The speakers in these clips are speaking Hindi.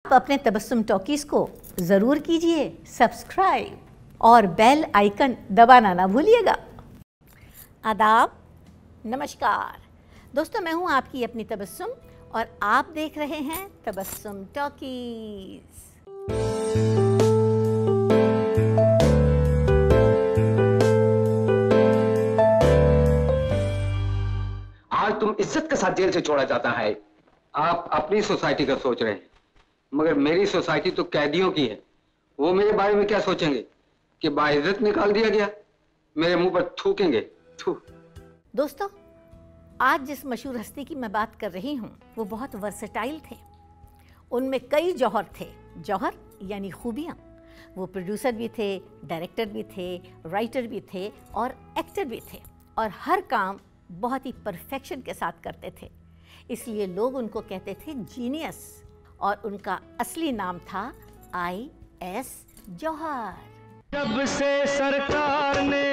आप अपने तबस्सुम टॉकीज़ को ज़रूर कीजिए सब्सक्राइब और बेल आइकन दबाना ना भूलिएगा। आदाब, नमस्कार दोस्तों, मैं हूं आपकी अपनी तबस्सुम और आप देख रहे हैं तबस्सुम टॉकीज़। आज तुम इज्जत के साथ जेल से छोड़ा जाता है। आप अपनी सोसाइटी का सोच रहे हैं, मगर मेरी सोसाइटी तो कैदियों की है। वो मेरे बारे में क्या सोचेंगे कि बाइज्जत निकाल दिया गया, मेरे मुंह पर थूकेंगे। थू। दोस्तों, आज जिस मशहूर हस्ती की मैं बात कर रही हूँ वो बहुत वर्सेटाइल थे। उनमें कई जौहर थे। जौहर यानी खूबियाँ। वो प्रोड्यूसर भी थे, डायरेक्टर भी थे, राइटर भी थे और एक्टर भी थे, और हर काम बहुत ही परफेक्शन के साथ करते थे। इसलिए लोग उनको कहते थे जीनियस, और उनका असली नाम था I.S. जौहर। जब से सरकार ने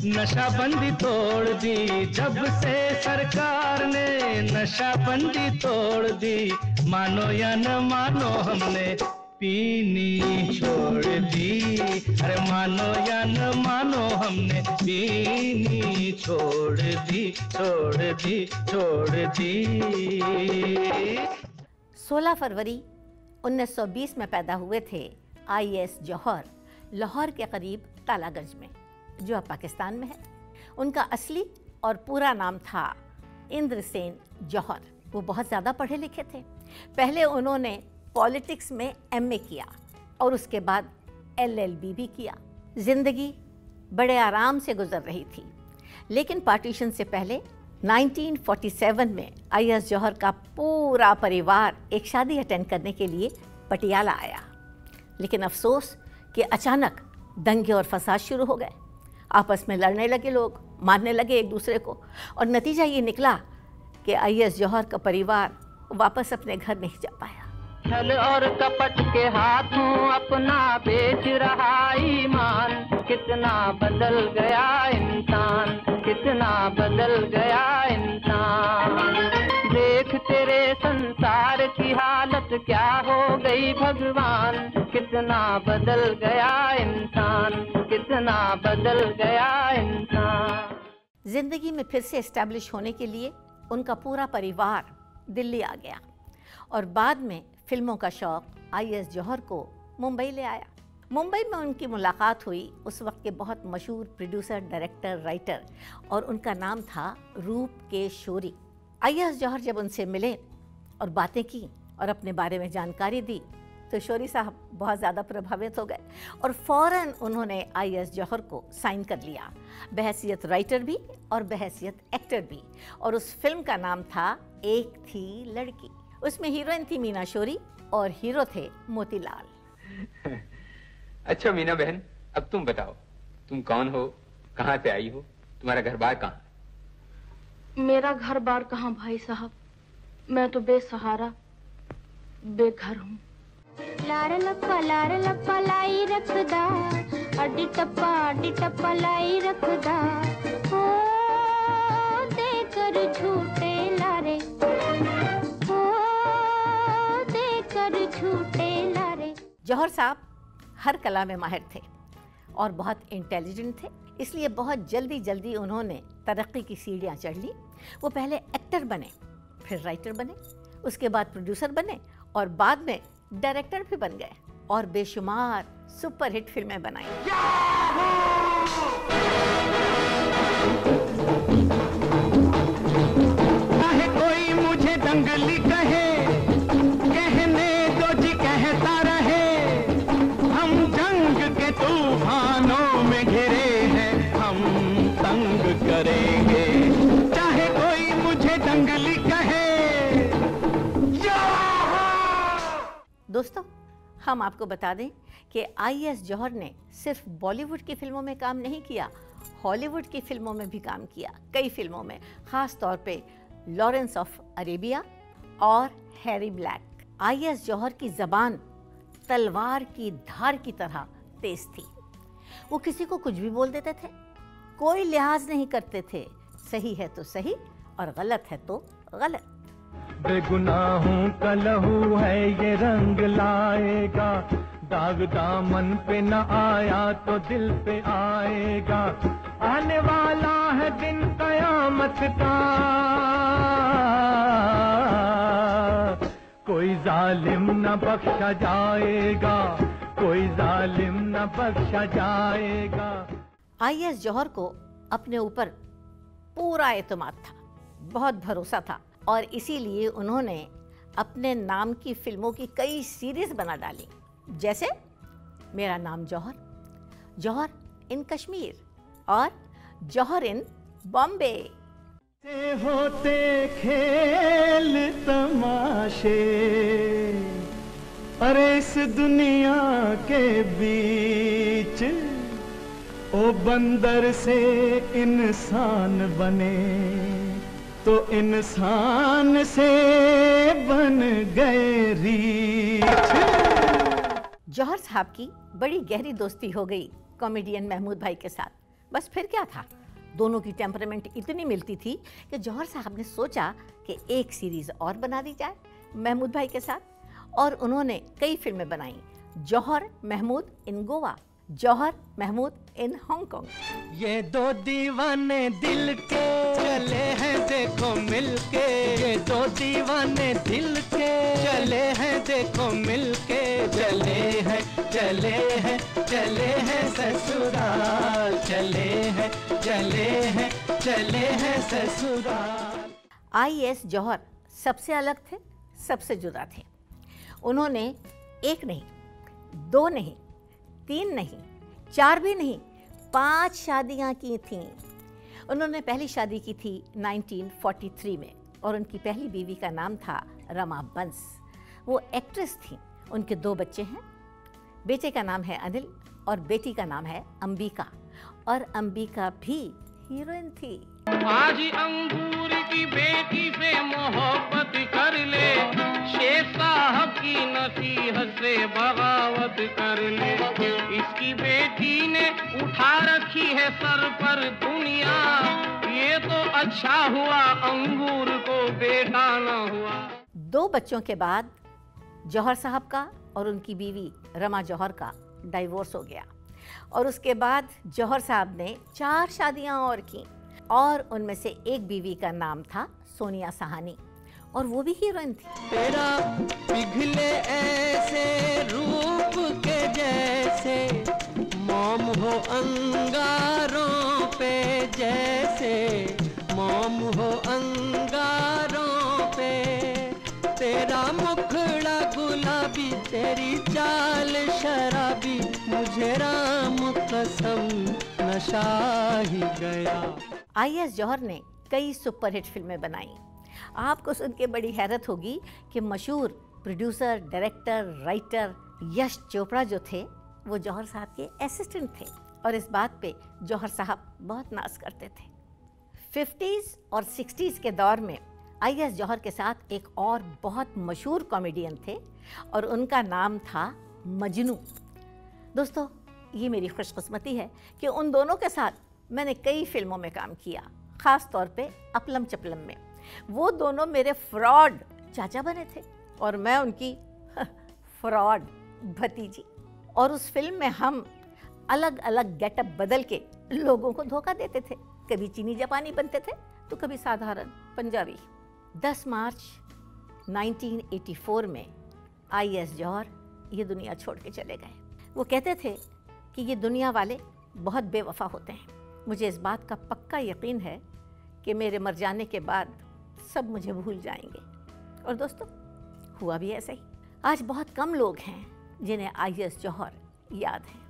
नशाबंदी तोड़ दी, जब से सरकार ने नशाबंदी तोड़ दी, मानो या न मानो हमने पीनी छोड़ दी। अरे मानो या न मानो हमने पीनी छोड़ दी, छोड़ दी, छोड़ दी। 16 फरवरी 1920 में पैदा हुए थे I.S. जौहर, लाहौर के करीब कालागंज में, जो अब पाकिस्तान में है। उनका असली और पूरा नाम था इंद्रसेन जौहर। वो बहुत ज़्यादा पढ़े लिखे थे। पहले उन्होंने पॉलिटिक्स में MA किया और उसके बाद LLB भी किया। ज़िंदगी बड़े आराम से गुजर रही थी, लेकिन पार्टीशन से पहले 1947 में I.S. जौहर का पूरा परिवार एक शादी अटेंड करने के लिए पटियाला आया। लेकिन अफसोस कि अचानक दंगे और फसाद शुरू हो गए। आपस में लड़ने लगे लोग, मारने लगे एक दूसरे को, और नतीजा ये निकला कि I.S. जौहर का परिवार वापस अपने घर नहीं जा पाया। छल और कपट के हाथों अपना बेच रहा ईमान, कितना बदल गया इंसान, कितना बदल गया इंसान। देख तेरे संसार की हालत क्या हो गई भगवान, कितना बदल गया इंसान, कितना बदल गया इंसान। जिंदगी में फिर से एस्टैब्लिश होने के लिए उनका पूरा परिवार दिल्ली आ गया, और बाद में फिल्मों का शौक I.S. जौहर को मुंबई ले आया। मुंबई में उनकी मुलाकात हुई उस वक्त के बहुत मशहूर प्रोड्यूसर, डायरेक्टर, राइटर, और उनका नाम था रूप के शोरी। I.S. जौहर जब उनसे मिले और बातें की और अपने बारे में जानकारी दी, तो शोरी साहब बहुत ज़्यादा प्रभावित हो गए और फ़ौरन उन्होंने I.S. जौहर को साइन कर लिया, बहैसियत राइटर भी और बहैसियत एक्टर भी। और उस फिल्म का नाम था एक थी लड़की। उसमें हीरोइन थी मीना शोरी और हीरो थे मोतीलाल। अच्छा मीना बहन, अब तुम बताओ, तुम कौन हो, कहाँ से आई हो, तुम्हारा घर बार कहाँ? मेरा घर बार कहाँ भाई साहब, मैं तो बेसहारा बेघर हूँ। लार लप्पा लाई रखदा, अड्डी टप्पा लाई रखदा, हो देकर झूठे लारे, हो देकर झूठे लारे। जौहर साहब हर कला में माहिर थे और बहुत इंटेलिजेंट थे, इसलिए बहुत जल्दी उन्होंने तरक्की की सीढ़ियाँ चढ़ ली। वो पहले एक्टर बने, फिर राइटर बने, उसके बाद प्रोड्यूसर बने, और बाद में डायरेक्टर भी बन गए और बेशुमार सुपरहिट फिल्में बनाई। चाहे कोई मुझे दंगली कहे, कहने दो जी कहता रहे, हम जंग के तूफानों में घिरे हैं, हम तंग करेंगे। चाहे कोई मुझे दंगली कहे। दोस्तों, हम आपको बता दें कि I.S. जौहर ने सिर्फ बॉलीवुड की फिल्मों में काम नहीं किया, हॉलीवुड की फिल्मों में भी काम किया, कई फिल्मों में, ख़ास तौर पे लॉरेंस ऑफ अरेबिया और हैरी ब्लैक। I.S. जौहर की ज़बान तलवार की धार की तरह तेज थी। वो किसी को कुछ भी बोल देते थे, कोई लिहाज नहीं करते थे। सही है तो सही और गलत है तो गलत। बेगुनाहों का लहू है ये रंग लाएगा, दाग दामन पे न आया तो दिल पे आएगा। आने वाला है दिन कयामत का, कोई जालिम न बख्शा जाएगा, कोई जालिम न बख्शा जाएगा। आईएएस जौहर को अपने ऊपर पूरा एतमाद था, बहुत भरोसा था, और इसीलिए उन्होंने अपने नाम की फिल्मों की कई सीरीज बना डाली, जैसे मेरा नाम जौहर, जौहर इन कश्मीर और जौहर इन बॉम्बे। से होते खेल तमाशे, अरे इस दुनिया के बीच ओ बंदर से इंसान बने तो इंसान से बन गए रीछ। जौहर साहब की बड़ी गहरी दोस्ती हो गई कॉमेडियन महमूद भाई के साथ। बस फिर क्या था, दोनों की टेम्परामेंट इतनी मिलती थी कि जौहर साहब ने सोचा कि एक सीरीज और बना दी जाए महमूद भाई के साथ, और उन्होंने कई फिल्में बनाई, जौहर महमूद इन गोवा, जौहर महमूद इन हांगकांग। ये दो दीवाने दिल के चले हैं देखो मिलके, ये दो दीवाने दिल के चले हैं देखो मिलके, चले हैं चले हैं चले हैं ससुराल, चले हैं चले हैं चले हैं ससुराल। आईएएस जौहर सबसे अलग थे, सबसे जुदा थे। उन्होंने एक नहीं, दो नहीं, 3 नहीं, 4 भी नहीं, 5 शादियां की थीं। उन्होंने पहली शादी की थी 1943 में, और उनकी पहली बीवी का नाम था रमा बंस। वो एक्ट्रेस थी। उनके 2 बच्चे हैं, बेटे का नाम है अनिल और बेटी का नाम है अंबिका, और अंबिका भी हीरोइन थी। आज अंगूर की बेटी से मोहब्बत कर ले, शेख साहब की नसीहत से बगावत कर ले, इसकी बेटी ने उठा रखी है सर पर दुनिया, ये तो अच्छा हुआ अंगूर को बेटा न हुआ। 2 बच्चों के बाद जौहर साहब का और उनकी बीवी रमा जौहर का डाइवोर्स हो गया, और उसके बाद जौहर साहब ने 4 शादियां और की, और उनमें से एक बीवी का नाम था सोनिया सहानी, और वो भी हीरोइन थी। तेरा पिघले ऐसे रूप के जैसे, मोम हो अंगारों पे जैसे, मोम हो अंगारों पे, तेरा मुखड़ा गुलाबी, तेरी चाल शराबी, मुझे राम कसम नशा ही गया। आईएएस जौहर ने कई सुपरहिट फिल्में बनाई। आपको सुन के बड़ी हैरत होगी कि मशहूर producer, director, writer Yash Chopra जो थे वो जौहर साहब के असिस्टेंट थे, और इस बात पे जौहर साहब बहुत नाज करते थे। 50s और 60s के दौर में आईएएस जौहर के साथ एक और बहुत मशहूर कॉमेडियन थे, और उनका नाम था मजनू। दोस्तों, ये मेरी खुशकिस्मती है कि उन दोनों के साथ मैंने कई फिल्मों में काम किया, ख़ास तौर पे अपलम चपलम में। वो दोनों मेरे फ्रॉड चाचा बने थे, और मैं उनकी फ्रॉड भतीजी। और उस फिल्म में हम अलग अलग गेटअप बदल के लोगों को धोखा देते थे, कभी चीनी जापानी बनते थे तो कभी साधारण पंजाबी। 10 मार्च 1984 में आईएएस जौहर ये दुनिया छोड़ के चले गए। वो कहते थे कि ये दुनिया वाले बहुत बेवफा होते हैं। मुझे इस बात का पक्का यकीन है कि मेरे मर जाने के बाद सब मुझे भूल जाएंगे। और दोस्तों, हुआ भी ऐसा ही। आज बहुत कम लोग हैं जिन्हें आईएएस जौहर याद हैं।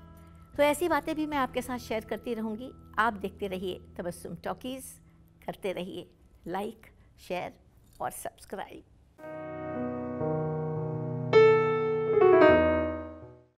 तो ऐसी बातें भी मैं आपके साथ शेयर करती रहूँगी। आप देखते रहिए तबस्सुम टॉकीज़, करते रहिए लाइक, शेयर और सब्सक्राइब।